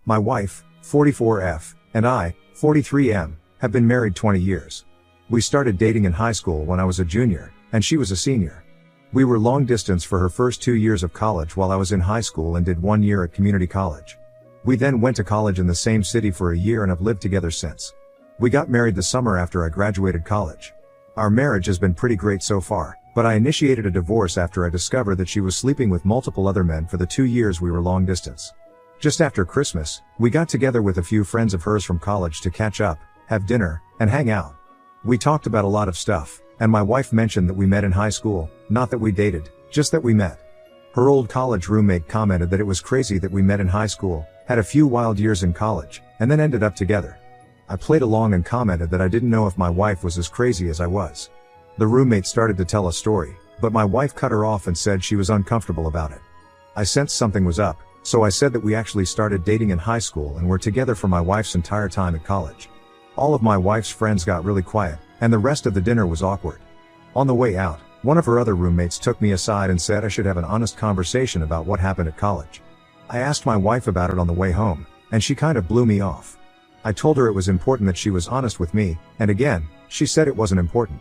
My wife, 44F, and I, 43M, have been married 20 years. We started dating in high school when I was a junior, and she was a senior. We were long distance for her first 2 years of college while I was in high school and did 1 year at community college. We then went to college in the same city for a year and have lived together since. We got married the summer after I graduated college. Our marriage has been pretty great so far, but I initiated a divorce after I discovered that she was sleeping with multiple other men for the 2 years we were long distance. Just after Christmas, we got together with a few friends of hers from college to catch up, have dinner, and hang out. We talked about a lot of stuff, and my wife mentioned that we met in high school, not that we dated, just that we met. Her old college roommate commented that it was crazy that we met in high school, had a few wild years in college, and then ended up together. I played along and commented that I didn't know if my wife was as crazy as I was. The roommate started to tell a story, but my wife cut her off and said she was uncomfortable about it. I sensed something was up, so I said that we actually started dating in high school and were together for my wife's entire time at college. All of my wife's friends got really quiet, and the rest of the dinner was awkward. On the way out, one of her other roommates took me aside and said I should have an honest conversation about what happened at college. I asked my wife about it on the way home, and she kind of blew me off. I told her it was important that she was honest with me, and again, she said it wasn't important.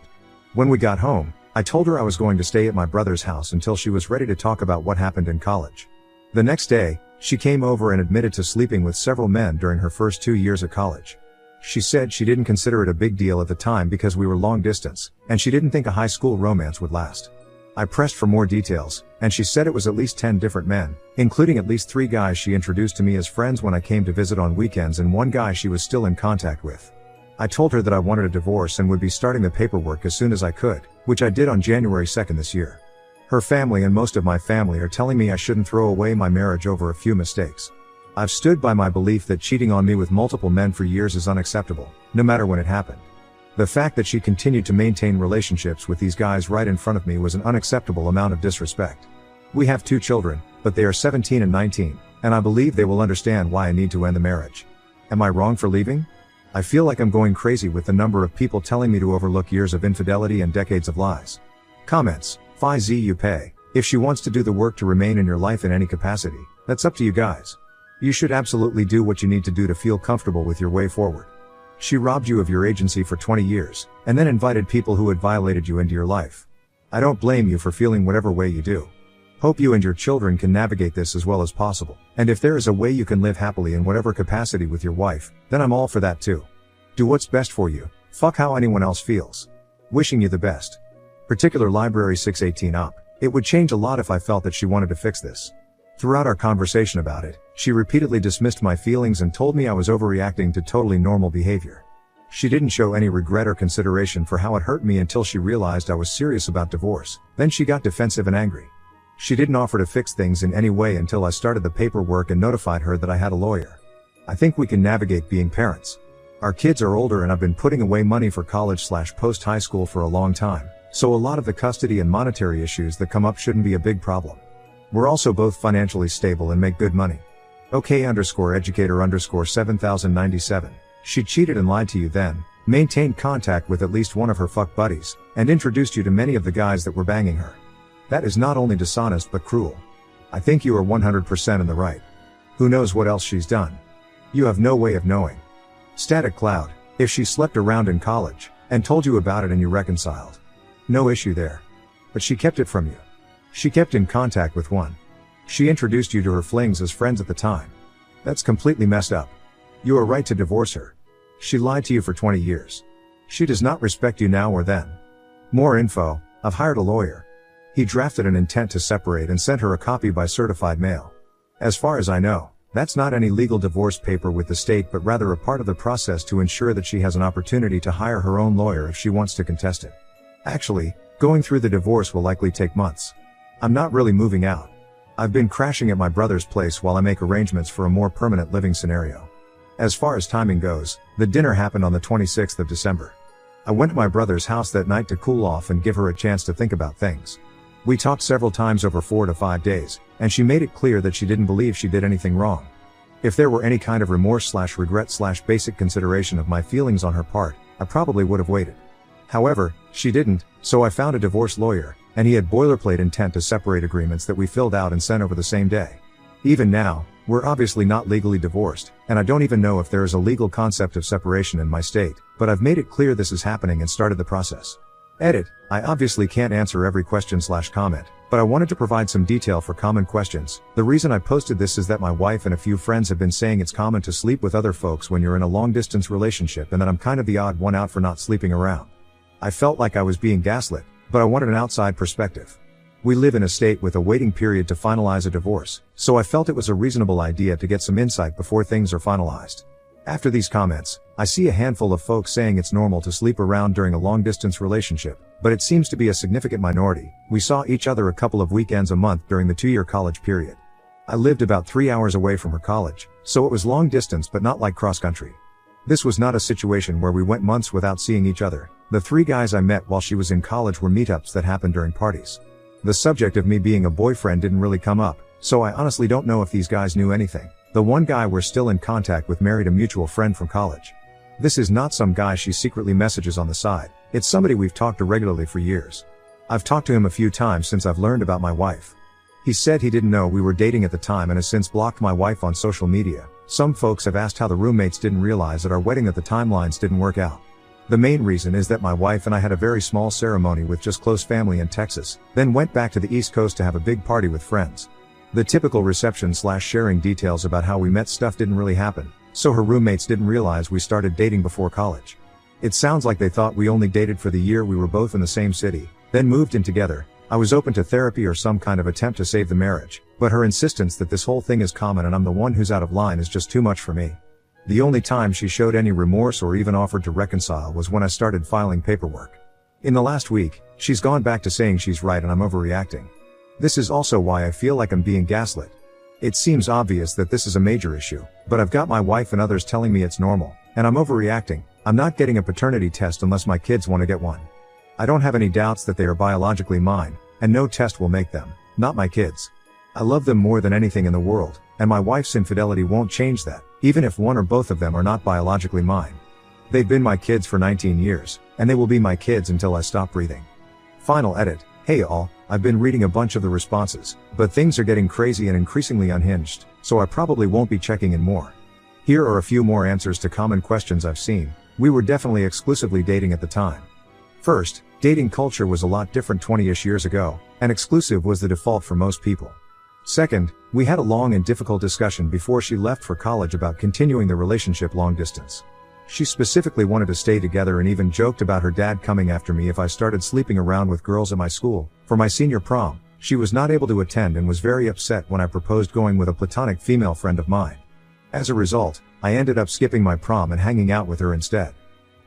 When we got home, I told her I was going to stay at my brother's house until she was ready to talk about what happened in college. The next day, she came over and admitted to sleeping with several men during her first 2 years at college. She said she didn't consider it a big deal at the time because we were long distance, and she didn't think a high school romance would last. I pressed for more details, and she said it was at least 10 different men, including at least 3 guys she introduced to me as friends when I came to visit on weekends and 1 guy she was still in contact with. I told her that I wanted a divorce and would be starting the paperwork as soon as I could, which I did on January 2nd this year. Her family and most of my family are telling me I shouldn't throw away my marriage over a few mistakes. I've stood by my belief that cheating on me with multiple men for years is unacceptable, no matter when it happened. The fact that she continued to maintain relationships with these guys right in front of me was an unacceptable amount of disrespect. We have 2 children, but they are 17 and 19, and I believe they will understand why I need to end the marriage. Am I wrong for leaving? I feel like I'm going crazy with the number of people telling me to overlook years of infidelity and decades of lies. Comments. Phi Z you pay. If she wants to do the work to remain in your life in any capacity, that's up to you guys. You should absolutely do what you need to do to feel comfortable with your way forward. She robbed you of your agency for 20 years, and then invited people who had violated you into your life. I don't blame you for feeling whatever way you do. Hope you and your children can navigate this as well as possible, and if there is a way you can live happily in whatever capacity with your wife, then I'm all for that too. Do what's best for you, fuck how anyone else feels. Wishing you the best. Particular Library 618 up. It would change a lot if I felt that she wanted to fix this. Throughout our conversation about it, she repeatedly dismissed my feelings and told me I was overreacting to totally normal behavior. She didn't show any regret or consideration for how it hurt me until she realized I was serious about divorce. Then she got defensive and angry. She didn't offer to fix things in any way until I started the paperwork and notified her that I had a lawyer. I think we can navigate being parents. Our kids are older and I've been putting away money for college/post high school for a long time, so a lot of the custody and monetary issues that come up shouldn't be a big problem. We're also both financially stable and make good money. OK_educator_7097. She cheated and lied to you then, maintained contact with at least one of her fuck buddies, and introduced you to many of the guys that were banging her. That is not only dishonest but cruel. I think you are 100% in the right. Who knows what else she's done? You have no way of knowing. Static Cloud. If she slept around in college, and told you about it and you reconciled. No issue there. But she kept it from you. She kept in contact with one. She introduced you to her flings as friends at the time. That's completely messed up. You are right to divorce her. She lied to you for 20 years. She does not respect you now or then. More info. I've hired a lawyer. He drafted an intent to separate and sent her a copy by certified mail. As far as I know, that's not any legal divorce paper with the state but rather a part of the process to ensure that she has an opportunity to hire her own lawyer if she wants to contest it. Actually, going through the divorce will likely take months. I'm not really moving out. I've been crashing at my brother's place while I make arrangements for a more permanent living scenario. As far as timing goes, the dinner happened on the 26th of December. I went to my brother's house that night to cool off and give her a chance to think about things. We talked several times over 4 to 5 days, and she made it clear that she didn't believe she did anything wrong. If there were any kind of remorse/regret/basic consideration of my feelings on her part, I probably would have waited. However, she didn't, so I found a divorce lawyer, and he had boilerplate intent to separate agreements that we filled out and sent over the same day. Even now, We're obviously not legally divorced, and I don't even know if there is a legal concept of separation in my state, but I've made it clear this is happening and started the process. Edit. I obviously can't answer every question/comment, but I wanted to provide some detail for common questions. The reason I posted this is that my wife and a few friends have been saying it's common to sleep with other folks when you're in a long-distance relationship, and that I'm kind of the odd one out for not sleeping around. I felt like I was being gaslit, but I wanted an outside perspective. We live in a state with a waiting period to finalize a divorce, so I felt it was a reasonable idea to get some insight before things are finalized. After these comments, I see a handful of folks saying it's normal to sleep around during a long-distance relationship, but it seems to be a significant minority. We saw each other a couple of weekends a month during the 2-year college period. I lived about 3 hours away from her college, so it was long distance but not like cross-country. This was not a situation where we went months without seeing each other. The 3 guys I met while she was in college were meetups that happened during parties. The subject of me being a boyfriend didn't really come up, so I honestly don't know if these guys knew anything. The one guy we're still in contact with married a mutual friend from college. This is not some guy she secretly messages on the side, it's somebody we've talked to regularly for years. I've talked to him a few times since I've learned about my wife. He said he didn't know we were dating at the time and has since blocked my wife on social media. Some folks have asked how the roommates didn't realize at our wedding that the timelines didn't work out. The main reason is that my wife and I had a very small ceremony with just close family in Texas, then went back to the East Coast to have a big party with friends. The typical reception/sharing details about how we met stuff didn't really happen, so her roommates didn't realize we started dating before college. It sounds like they thought we only dated for the year we were both in the same city, then moved in together. I was open to therapy or some kind of attempt to save the marriage, but her insistence that this whole thing is common and I'm the one who's out of line is just too much for me. The only time she showed any remorse or even offered to reconcile was when I started filing paperwork. In the last week, she's gone back to saying she's right and I'm overreacting. This is also why I feel like I'm being gaslit. It seems obvious that this is a major issue, but I've got my wife and others telling me it's normal, and I'm overreacting. I'm not getting a paternity test unless my kids want to get one. I don't have any doubts that they are biologically mine, and no test will make them, not my kids. I love them more than anything in the world, and my wife's infidelity won't change that, even if one or both of them are not biologically mine. They've been my kids for 19 years, and they will be my kids until I stop breathing. Final edit. Hey all, I've been reading a bunch of the responses, but things are getting crazy and increasingly unhinged, so I probably won't be checking in more. Here are a few more answers to common questions I've seen. We were definitely exclusively dating at the time. First, dating culture was a lot different 20-ish years ago, and exclusive was the default for most people. Second, we had a long and difficult discussion before she left for college about continuing the relationship long distance. She specifically wanted to stay together and even joked about her dad coming after me if I started sleeping around with girls at my school. For my senior prom, she was not able to attend and was very upset when I proposed going with a platonic female friend of mine. As a result, I ended up skipping my prom and hanging out with her instead.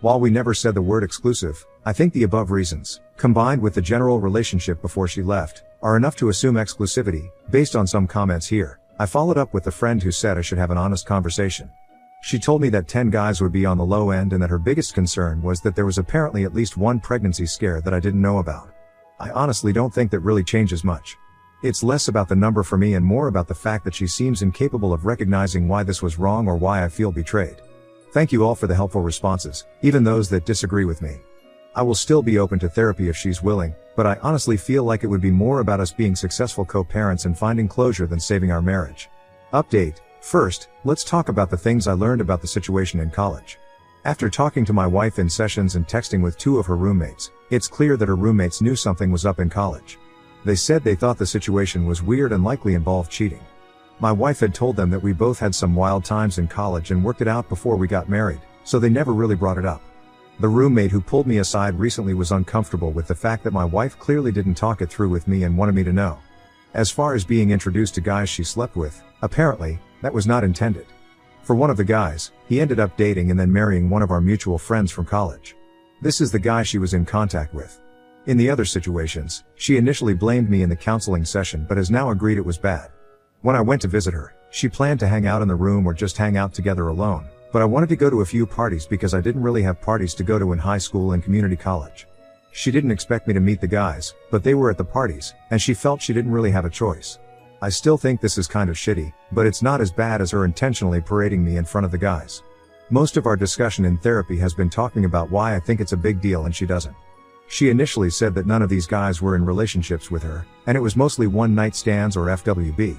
While we never said the word exclusive, I think the above reasons, combined with the general relationship before she left, are enough to assume exclusivity. Based on some comments here, I followed up with the friend who said I should have an honest conversation. She told me that 10 guys would be on the low end and that her biggest concern was that there was apparently at least one pregnancy scare that I didn't know about. I honestly don't think that really changes much. It's less about the number for me and more about the fact that she seems incapable of recognizing why this was wrong or why I feel betrayed. Thank you all for the helpful responses, even those that disagree with me. I will still be open to therapy if she's willing, but I honestly feel like it would be more about us being successful co-parents and finding closure than saving our marriage. Update. First, let's talk about the things I learned about the situation in college. After talking to my wife in sessions and texting with 2 of her roommates, it's clear that her roommates knew something was up in college. They said they thought the situation was weird and likely involved cheating. My wife had told them that we both had some wild times in college and worked it out before we got married, so they never really brought it up. The roommate who pulled me aside recently was uncomfortable with the fact that my wife clearly didn't talk it through with me and wanted me to know. As far as being introduced to guys she slept with, apparently, that was not intended. For one of the guys, he ended up dating and then marrying one of our mutual friends from college. This is the guy she was in contact with. In the other situations, she initially blamed me in the counseling session but has now agreed it was bad. When I went to visit her, she planned to hang out in the room or just hang out together alone, but I wanted to go to a few parties because I didn't really have parties to go to in high school and community college. She didn't expect me to meet the guys, but they were at the parties, and she felt she didn't really have a choice. I still think this is kind of shitty, but it's not as bad as her intentionally parading me in front of the guys. Most of our discussion in therapy has been talking about why I think it's a big deal and she doesn't. She initially said that none of these guys were in relationships with her, and it was mostly one-night stands or FWB.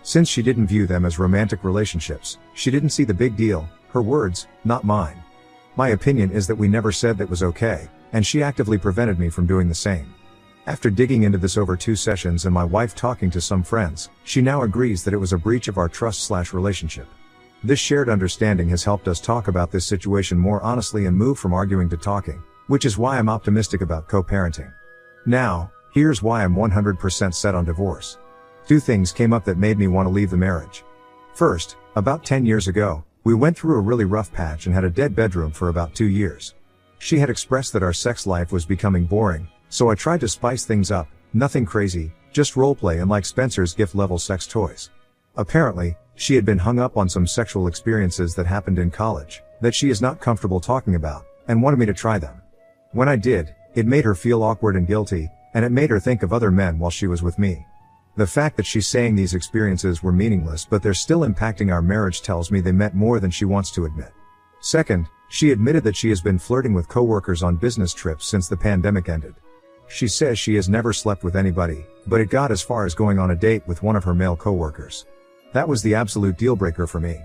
Since she didn't view them as romantic relationships, she didn't see the big deal, her words, not mine. My opinion is that we never said that was okay, and she actively prevented me from doing the same. After digging into this over 2 sessions and my wife talking to some friends, she now agrees that it was a breach of our trust/relationship. This shared understanding has helped us talk about this situation more honestly and move from arguing to talking, which is why I'm optimistic about co-parenting. Now, here's why I'm 100% set on divorce. 2 things came up that made me want to leave the marriage. First, about 10 years ago, we went through a really rough patch and had a dead bedroom for about 2 years. She had expressed that our sex life was becoming boring, so I tried to spice things up, nothing crazy, just roleplay and like Spencer's gift level sex toys. Apparently, she had been hung up on some sexual experiences that happened in college, that she is not comfortable talking about, and wanted me to try them. When I did, it made her feel awkward and guilty, and it made her think of other men while she was with me. The fact that she's saying these experiences were meaningless but they're still impacting our marriage tells me they meant more than she wants to admit. Second, she admitted that she has been flirting with coworkers on business trips since the pandemic ended. She says she has never slept with anybody, but it got as far as going on a date with one of her male coworkers. That was the absolute deal breaker for me.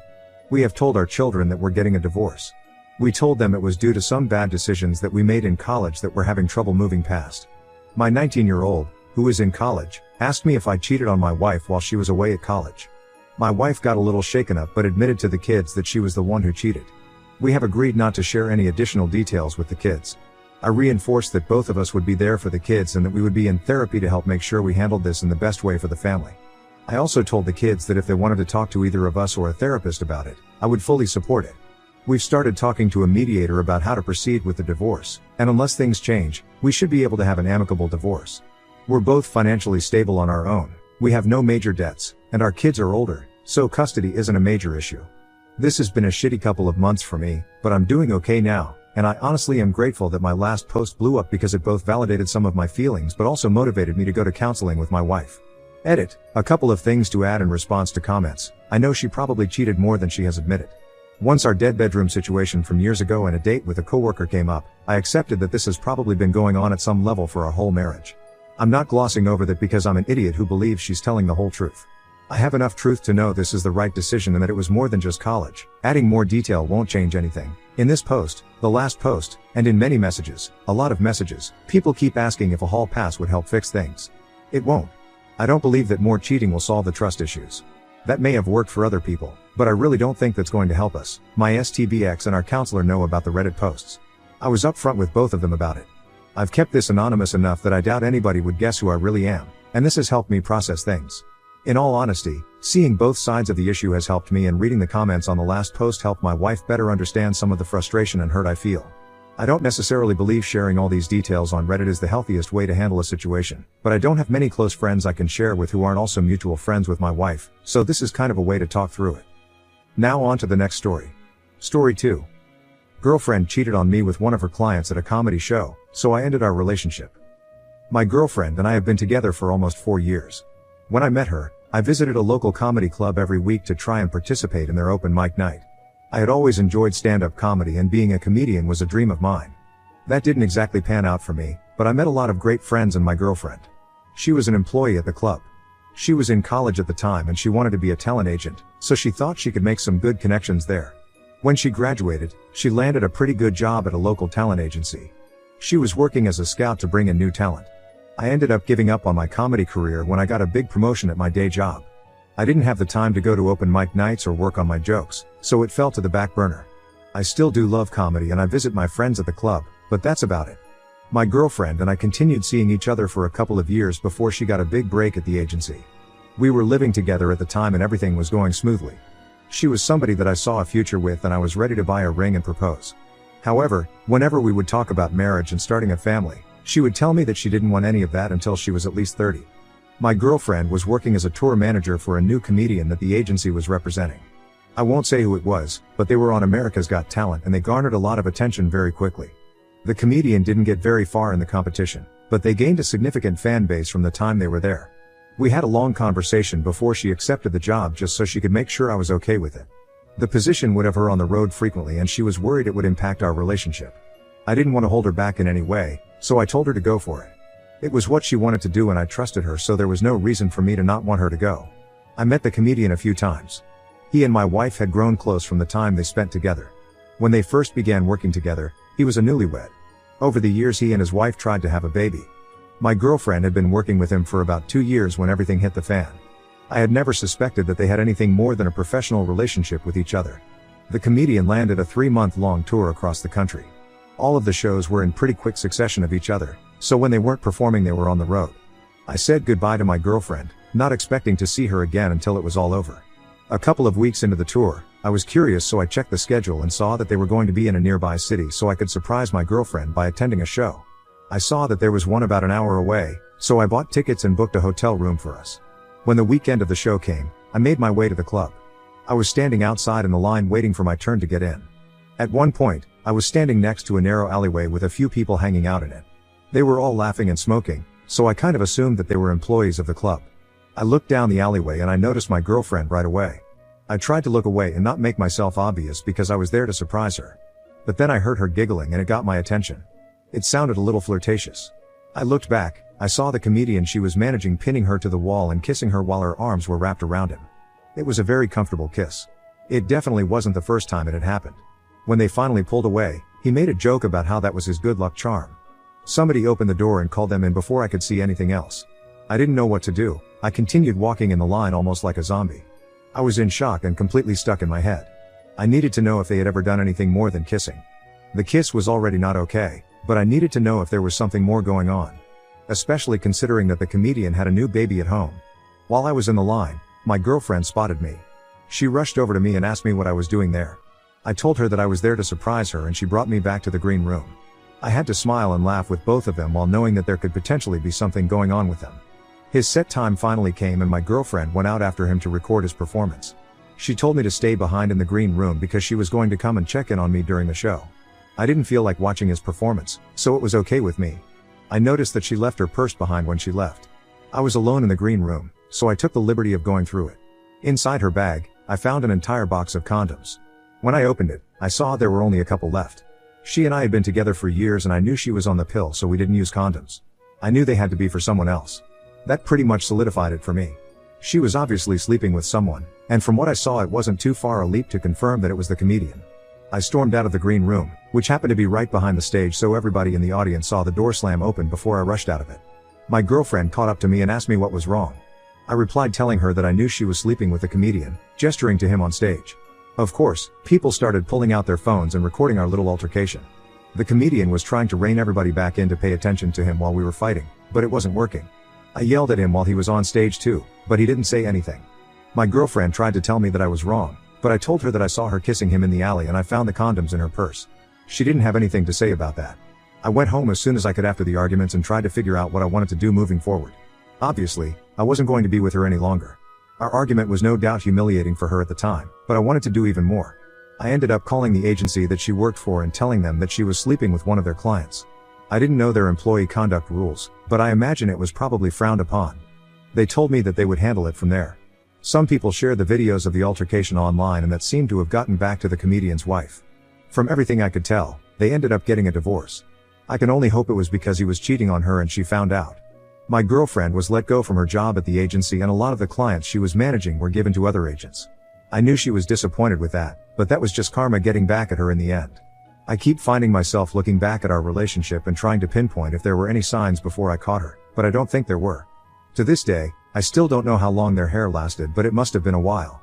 We have told our children that we're getting a divorce. We told them it was due to some bad decisions that we made in college that we're having trouble moving past. My 19-year-old, who is in college, asked me if I cheated on my wife while she was away at college. My wife got a little shaken up but admitted to the kids that she was the one who cheated. We have agreed not to share any additional details with the kids. I reinforced that both of us would be there for the kids and that we would be in therapy to help make sure we handled this in the best way for the family. I also told the kids that if they wanted to talk to either of us or a therapist about it, I would fully support it. We've started talking to a mediator about how to proceed with the divorce, and unless things change, we should be able to have an amicable divorce. We're both financially stable on our own, we have no major debts, and our kids are older, so custody isn't a major issue. This has been a shitty couple of months for me, but I'm doing okay now, and I honestly am grateful that my last post blew up because it both validated some of my feelings but also motivated me to go to counseling with my wife. Edit. A couple of things to add in response to comments. I know she probably cheated more than she has admitted. Once our dead bedroom situation from years ago and a date with a coworker came up, I accepted that this has probably been going on at some level for our whole marriage. I'm not glossing over that because I'm an idiot who believes she's telling the whole truth. I have enough truth to know this is the right decision and that it was more than just college. Adding more detail won't change anything. In this post, the last post, and in many messages, a lot of messages, people keep asking if a hall pass would help fix things. It won't. I don't believe that more cheating will solve the trust issues. That may have worked for other people, but I really don't think that's going to help us. My STBX and our counselor know about the Reddit posts. I was upfront with both of them about it. I've kept this anonymous enough that I doubt anybody would guess who I really am, and this has helped me process things. In all honesty, seeing both sides of the issue has helped me, and reading the comments on the last post helped my wife better understand some of the frustration and hurt I feel. I don't necessarily believe sharing all these details on Reddit is the healthiest way to handle a situation, but I don't have many close friends I can share with who aren't also mutual friends with my wife, so this is kind of a way to talk through it. Now on to the next story. Story 2. Girlfriend cheated on me with one of her clients at a comedy show, so I ended our relationship. My girlfriend and I have been together for almost 4 years. When I met her, I visited a local comedy club every week to try and participate in their open mic night. I had always enjoyed stand-up comedy and being a comedian was a dream of mine. That didn't exactly pan out for me, but I met a lot of great friends and my girlfriend. She was an employee at the club. She was in college at the time and she wanted to be a talent agent, so she thought she could make some good connections there. When she graduated, she landed a pretty good job at a local talent agency. She was working as a scout to bring in new talent. I ended up giving up on my comedy career when I got a big promotion at my day job. I didn't have the time to go to open mic nights or work on my jokes, so it fell to the back burner. I still do love comedy and I visit my friends at the club, but that's about it. My girlfriend and I continued seeing each other for a couple of years before she got a big break at the agency. We were living together at the time and everything was going smoothly. She was somebody that I saw a future with and I was ready to buy a ring and propose. However, whenever we would talk about marriage and starting a family, she would tell me that she didn't want any of that until she was at least 30. My girlfriend was working as a tour manager for a new comedian that the agency was representing. I won't say who it was, but they were on America's Got Talent and they garnered a lot of attention very quickly. The comedian didn't get very far in the competition, but they gained a significant fan base from the time they were there. We had a long conversation before she accepted the job just so she could make sure I was okay with it. The position would have her on the road frequently and she was worried it would impact our relationship. I didn't want to hold her back in any way, so I told her to go for it. It was what she wanted to do and I trusted her, so there was no reason for me to not want her to go. I met the comedian a few times. He and my wife had grown close from the time they spent together. When they first began working together, he was a newlywed. Over the years he and his wife tried to have a baby. My girlfriend had been working with him for about 2 years when everything hit the fan. I had never suspected that they had anything more than a professional relationship with each other. The comedian landed a 3-month-long tour across the country. All of the shows were in pretty quick succession of each other, so when they weren't performing they were on the road. I said goodbye to my girlfriend, not expecting to see her again until it was all over. A couple of weeks into the tour, I was curious so I checked the schedule and saw that they were going to be in a nearby city so I could surprise my girlfriend by attending a show. I saw that there was one about an hour away, so I bought tickets and booked a hotel room for us. When the weekend of the show came, I made my way to the club. I was standing outside in the line waiting for my turn to get in. At one point, I was standing next to a narrow alleyway with a few people hanging out in it. They were all laughing and smoking, so I kind of assumed that they were employees of the club. I looked down the alleyway and I noticed my girlfriend right away. I tried to look away and not make myself obvious because I was there to surprise her. But then I heard her giggling and it got my attention. It sounded a little flirtatious. I looked back, I saw the comedian she was managing pinning her to the wall and kissing her while her arms were wrapped around him. It was a very comfortable kiss. It definitely wasn't the first time it had happened. When they finally pulled away, he made a joke about how that was his good luck charm. Somebody opened the door and called them in before I could see anything else. I didn't know what to do. I continued walking in the line almost like a zombie. I was in shock and completely stuck in my head. I needed to know if they had ever done anything more than kissing. The kiss was already not okay, but I needed to know if there was something more going on. Especially considering that the comedian had a new baby at home. While I was in the line, my girlfriend spotted me. She rushed over to me and asked me what I was doing there. I told her that I was there to surprise her and she brought me back to the green room. I had to smile and laugh with both of them while knowing that there could potentially be something going on with them. His set time finally came and my girlfriend went out after him to record his performance. She told me to stay behind in the green room because she was going to come and check in on me during the show. I didn't feel like watching his performance, so it was okay with me. I noticed that she left her purse behind when she left. I was alone in the green room, so I took the liberty of going through it. Inside her bag, I found an entire box of condoms. When I opened it, I saw there were only a couple left. She and I had been together for years and I knew she was on the pill so we didn't use condoms. I knew they had to be for someone else. That pretty much solidified it for me. She was obviously sleeping with someone, and from what I saw it wasn't too far a leap to confirm that it was the comedian. I stormed out of the green room, which happened to be right behind the stage so everybody in the audience saw the door slam open before I rushed out of it. My girlfriend caught up to me and asked me what was wrong. I replied telling her that I knew she was sleeping with the comedian, gesturing to him on stage. Of course, people started pulling out their phones and recording our little altercation. The comedian was trying to rein everybody back in to pay attention to him while we were fighting, but it wasn't working. I yelled at him while he was on stage too, but he didn't say anything. My girlfriend tried to tell me that I was wrong, but I told her that I saw her kissing him in the alley and I found the condoms in her purse. She didn't have anything to say about that. I went home as soon as I could after the arguments and tried to figure out what I wanted to do moving forward. Obviously, I wasn't going to be with her any longer. Our argument was no doubt humiliating for her at the time, but I wanted to do even more. I ended up calling the agency that she worked for and telling them that she was sleeping with one of their clients. I didn't know their employee conduct rules, but I imagine it was probably frowned upon. They told me that they would handle it from there. Some people shared the videos of the altercation online and that seemed to have gotten back to the comedian's wife. From everything I could tell, they ended up getting a divorce. I can only hope it was because he was cheating on her and she found out. My girlfriend was let go from her job at the agency and a lot of the clients she was managing were given to other agents. I knew she was disappointed with that, but that was just karma getting back at her in the end. I keep finding myself looking back at our relationship and trying to pinpoint if there were any signs before I caught her, but I don't think there were. To this day, I still don't know how long their hair lasted, but it must have been a while.